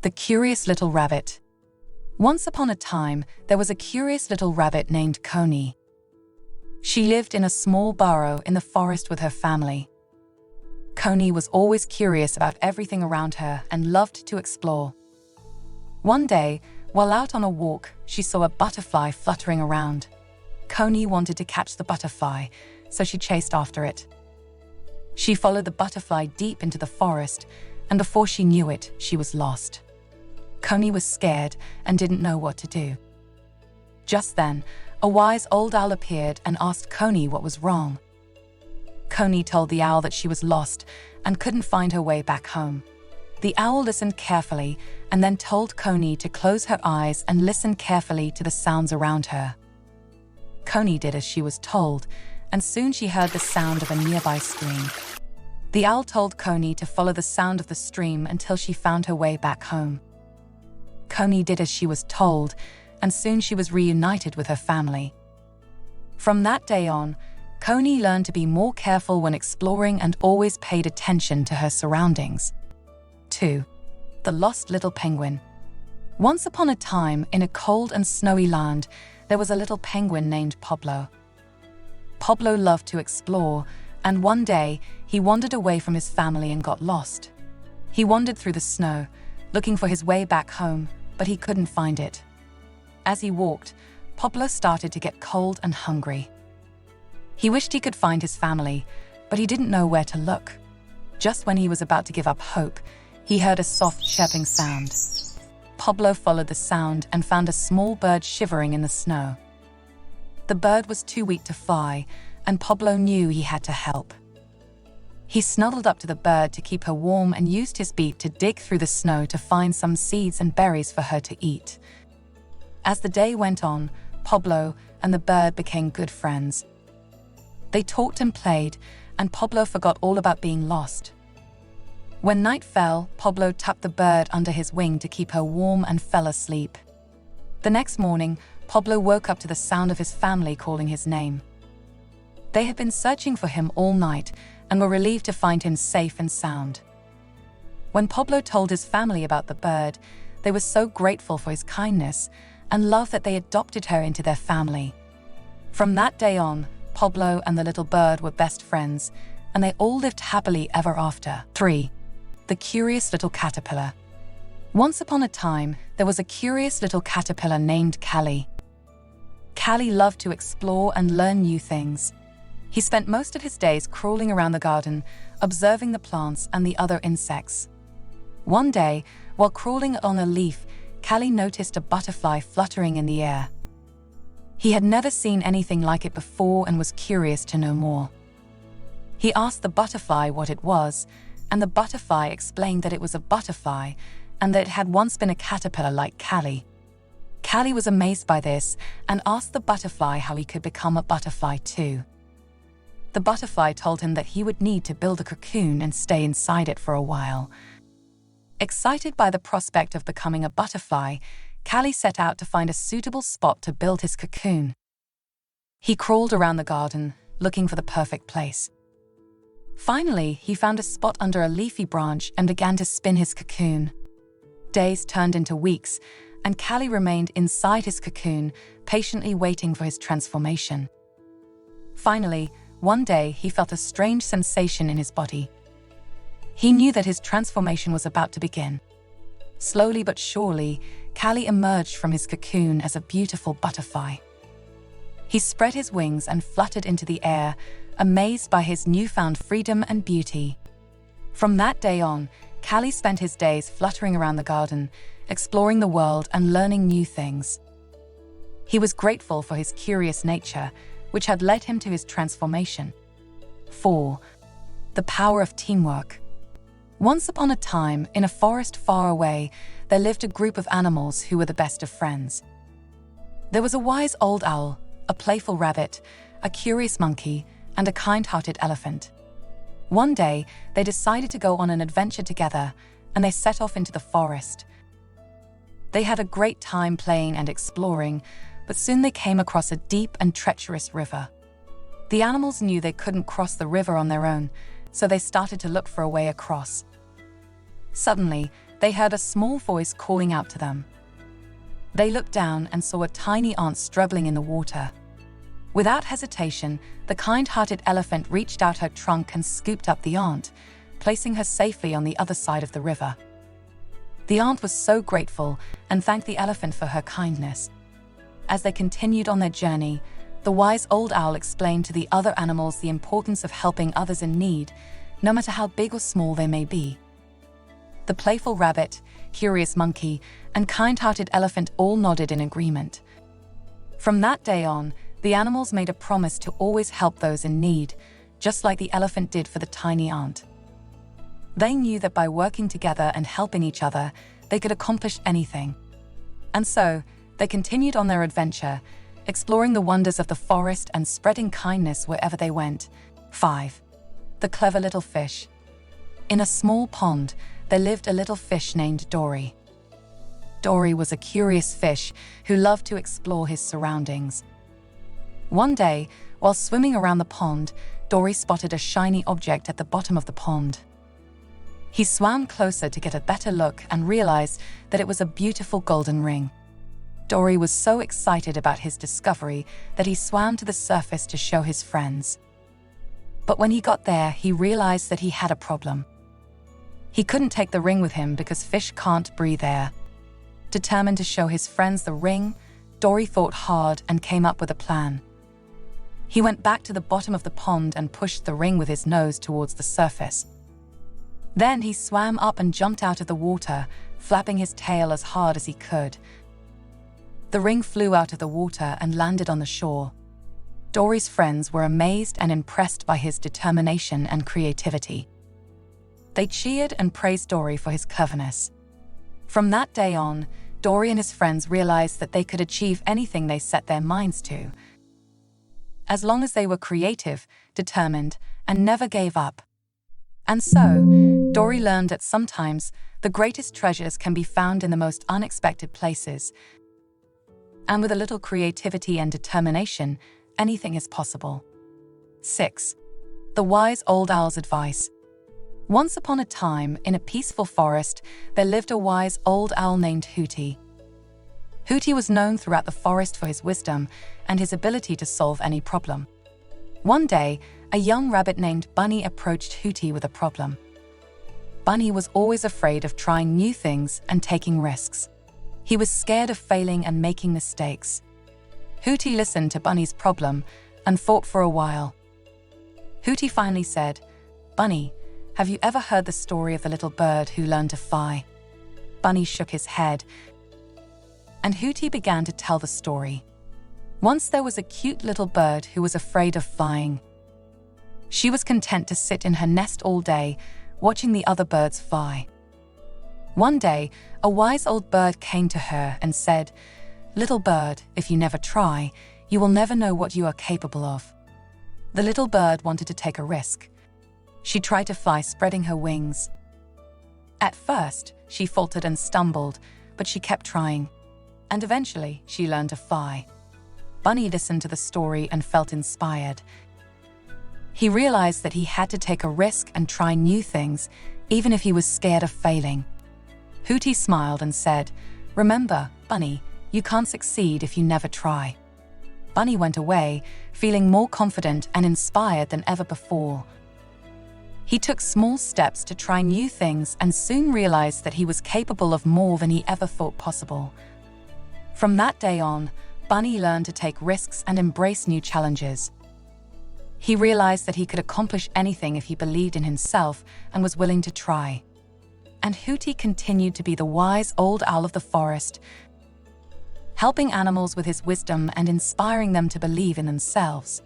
The Curious Little Rabbit. Once upon a time, there was a curious little rabbit named Coney. She lived in a small burrow in the forest with her family. Coney was always curious about everything around her and loved to explore. One day, while out on a walk, she saw a butterfly fluttering around. Coney wanted to catch the butterfly, so she chased after it. She followed the butterfly deep into the forest, and before she knew it, she was lost. Coney was scared and didn't know what to do. Just then, a wise old owl appeared and asked Coney what was wrong. Coney told the owl that she was lost and couldn't find her way back home. The owl listened carefully and then told Coney to close her eyes and listen carefully to the sounds around her. Coney did as she was told, and soon she heard the sound of a nearby stream. The owl told Coney to follow the sound of the stream until she found her way back home. Coney did as she was told, and soon she was reunited with her family. From that day on, Coney learned to be more careful when exploring and always paid attention to her surroundings. 2. The Lost Little Penguin. Once upon a time, in a cold and snowy land, there was a little penguin named Pablo. Pablo loved to explore, and one day, he wandered away from his family and got lost. He wandered through the snow, looking for his way back home, but he couldn't find it. As he walked, Pablo started to get cold and hungry. He wished he could find his family, but he didn't know where to look. Just when he was about to give up hope, he heard a soft chirping sound. Pablo followed the sound and found a small bird shivering in the snow. The bird was too weak to fly, and Pablo knew he had to help. He snuggled up to the bird to keep her warm and used his beak to dig through the snow to find some seeds and berries for her to eat. As the day went on, Pablo and the bird became good friends. They talked and played, and Pablo forgot all about being lost. When night fell, Pablo tucked the bird under his wing to keep her warm and fell asleep. The next morning, Pablo woke up to the sound of his family calling his name. They had been searching for him all night and were relieved to find him safe and sound. When Pablo told his family about the bird, they were so grateful for his kindness and love that they adopted her into their family. From that day on, Pablo and the little bird were best friends, and they all lived happily ever after. 3. The Curious Little Caterpillar. Once upon a time, there was a curious little caterpillar named Callie. Callie loved to explore and learn new things. He spent most of his days crawling around the garden, observing the plants and the other insects. One day, while crawling on a leaf, Callie noticed a butterfly fluttering in the air. He had never seen anything like it before and was curious to know more. He asked the butterfly what it was, and the butterfly explained that it was a butterfly and that it had once been a caterpillar like Callie. Callie was amazed by this and asked the butterfly how he could become a butterfly too. The butterfly told him that he would need to build a cocoon and stay inside it for a while. Excited by the prospect of becoming a butterfly, Callie set out to find a suitable spot to build his cocoon. He crawled around the garden, looking for the perfect place. Finally, he found a spot under a leafy branch and began to spin his cocoon. Days turned into weeks, and Callie remained inside his cocoon, patiently waiting for his transformation. Finally, one day he felt a strange sensation in his body. He knew that his transformation was about to begin. Slowly but surely, Callie emerged from his cocoon as a beautiful butterfly. He spread his wings and fluttered into the air, amazed by his newfound freedom and beauty. From that day on, Callie spent his days fluttering around the garden, exploring the world and learning new things. He was grateful for his curious nature, which had led him to his transformation. 4. The Power of Teamwork. Once upon a time, in a forest far away, there lived a group of animals who were the best of friends. There was a wise old owl, a playful rabbit, a curious monkey, and a kind-hearted elephant. One day, they decided to go on an adventure together, and they set off into the forest. They had a great time playing and exploring, but soon they came across a deep and treacherous river. The animals knew they couldn't cross the river on their own, so they started to look for a way across. Suddenly, they heard a small voice calling out to them. They looked down and saw a tiny ant struggling in the water. Without hesitation, the kind-hearted elephant reached out her trunk and scooped up the ant, placing her safely on the other side of the river. The ant was so grateful and thanked the elephant for her kindness. As they continued on their journey, the wise old owl explained to the other animals the importance of helping others in need, no matter how big or small they may be. The playful rabbit, curious monkey, and kind-hearted elephant all nodded in agreement. From that day on, the animals made a promise to always help those in need, just like the elephant did for the tiny ant. They knew that by working together and helping each other, they could accomplish anything. And so, they continued on their adventure, exploring the wonders of the forest and spreading kindness wherever they went. 5. The clever little fish. In a small pond, there lived a little fish named Dory. Dory was a curious fish who loved to explore his surroundings. One day, while swimming around the pond, Dory spotted a shiny object at the bottom of the pond. He swam closer to get a better look and realized that it was a beautiful golden ring. Dory was so excited about his discovery that he swam to the surface to show his friends. But when he got there, he realized that he had a problem. He couldn't take the ring with him because fish can't breathe air. Determined to show his friends the ring, Dory thought hard and came up with a plan. He went back to the bottom of the pond and pushed the ring with his nose towards the surface. Then he swam up and jumped out of the water, flapping his tail as hard as he could. The ring flew out of the water and landed on the shore. Dory's friends were amazed and impressed by his determination and creativity. They cheered and praised Dory for his cleverness. From that day on, Dory and his friends realized that they could achieve anything they set their minds to, as long as they were creative, determined, and never gave up. And so, Dory learned that sometimes the greatest treasures can be found in the most unexpected places. And with a little creativity and determination, anything is possible. 6. The wise old owl's advice. Once upon a time, in a peaceful forest, there lived a wise old owl named Hooty. Hooty was known throughout the forest for his wisdom and his ability to solve any problem. One day, a young rabbit named Bunny approached Hooty with a problem. Bunny was always afraid of trying new things and taking risks. He was scared of failing and making mistakes. Hooty listened to Bunny's problem and thought for a while. Hooty finally said, "Bunny, have you ever heard the story of the little bird who learned to fly?" Bunny shook his head, and Hooty began to tell the story. Once there was a cute little bird who was afraid of flying. She was content to sit in her nest all day, watching the other birds fly. One day, a wise old bird came to her and said, "Little bird, if you never try, you will never know what you are capable of." The little bird wanted to take a risk. She tried to fly, spreading her wings. At first, she faltered and stumbled, but she kept trying. And eventually, she learned to fly. Bunny listened to the story and felt inspired. He realized that he had to take a risk and try new things, even if he was scared of failing. Hooty smiled and said, "Remember, Bunny, you can't succeed if you never try." Bunny went away, feeling more confident and inspired than ever before. He took small steps to try new things and soon realized that he was capable of more than he ever thought possible. From that day on, Bunny learned to take risks and embrace new challenges. He realized that he could accomplish anything if he believed in himself and was willing to try. And Hooty continued to be the wise old owl of the forest, helping animals with his wisdom and inspiring them to believe in themselves.